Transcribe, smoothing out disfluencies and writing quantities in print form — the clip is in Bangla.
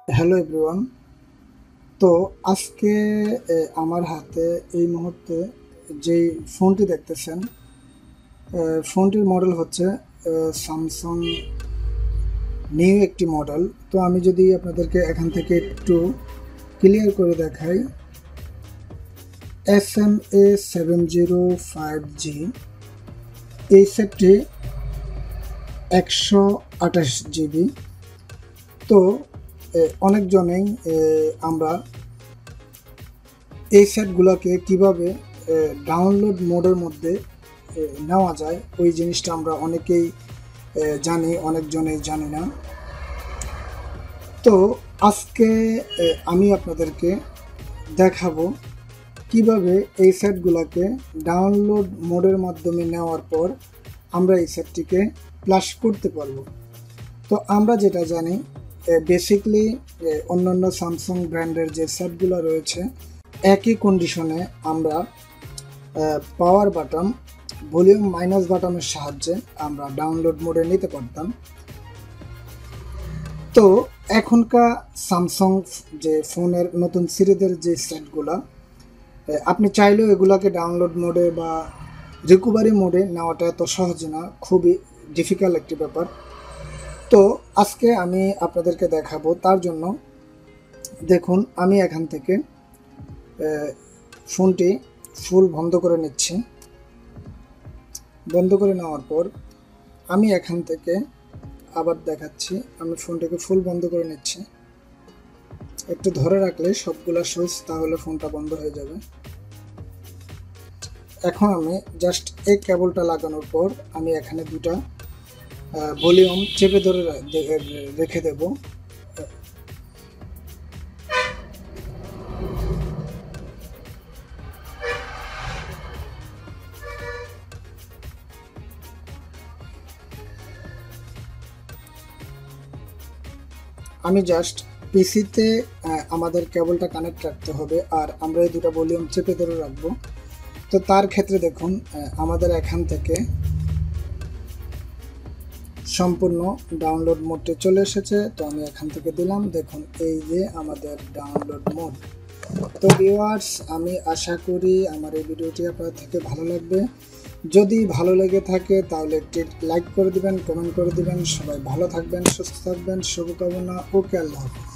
Hello everyone. তো আজকে আমার হাতে এই মুহূর্তে যেই ফোনটি দেখতেছেন, ফোনটির মডেল হচ্ছে স্যামসাং নিউ একটি মডেল। তো আমি যদি আপনাদেরকে এখান থেকে একটু ক্লিয়ার করে দেখাই, SMA705G এই সেটটি 128 GB। তো অনেকজনেই আমরা এই সেটগুলোকে কিভাবে ডাউনলোড মোডের মধ্যে নেওয়া যায় ওই জিনিসটা আমরা অনেকেই জানি, অনেকজনেই জানি না। তো আজকে আমি আপনাদেরকে দেখাবো কিভাবে এই সেটগুলোকে ডাউনলোড মোডের মাধ্যমে নেওয়ার পর আমরা এই সেটটিকে প্লাস করতে পারবো। তো আমরা যেটা জানি, বেসিকলি অন্যান্য স্যামসাং ব্র্যান্ডের যে সেটগুলো রয়েছে একই কন্ডিশনে আমরা পাওয়ার বাটন, ভলিউম মাইনাস বাটনের সাহায্যে আমরা ডাউনলোড মোডে নিতে পারতাম। তো এখনকার স্যামসাং যে ফোনের নতুন সিরিজের যে সেটগুলা, আপনি চাইলেও এগুলাকে ডাউনলোড মোডে বা রিকভারি মোডে নেওয়াটা এত সহজ না, খুবই ডিফিকাল্ট একটি ব্যাপার। তো আজকে আমি আপনাদেরকে দেখাবো। তার জন্য দেখুন, আমি এখান থেকে ফোনটি ফুল বন্ধ করে নিচ্ছি। বন্ধ করে নেওয়ার পর আমি এখান থেকে আবার দেখাচ্ছি, আমি ফোনটাকে ফুল বন্ধ করে নিচ্ছি। একটু ধরে রাখলে সবগুলা সুইচ, তাহলে ফোনটা বন্ধ হয়ে যাবে। এখন আমি জাস্ট এই কেবলটা লাগানোর পর আমি এখানে দুটা ভলিউম চেপে ধরে রেখে দেব। আমি জাস্ট পিসিতে আমাদের কেবলটা কানেক্ট রাখতে হবে, আর আমরা এই দুটো ভলিউম চেপে ধরে রাখবো। তো তার ক্ষেত্রে দেখুন, আমাদের এখান থেকে সম্পূর্ণ ডাউনলোড মোডে চলে এসেছে। তো আমি এখান থেকে দিলাম, দেখুন এই যে আমাদের ডাউনলোড মোড। তো ভিউয়ার্স, আমি আশা করি আমার এই ভিডিওটি আপনাদের থেকে ভালো লাগবে। যদি ভালো লেগে থাকে তাহলে একটি লাইক করে দিবেন, কমেন্ট করে দিবেন। সবাই ভালো থাকবেন, সুস্থ থাকবেন, শুভকামনা। ওকে, আল্লাহ হাফেজ।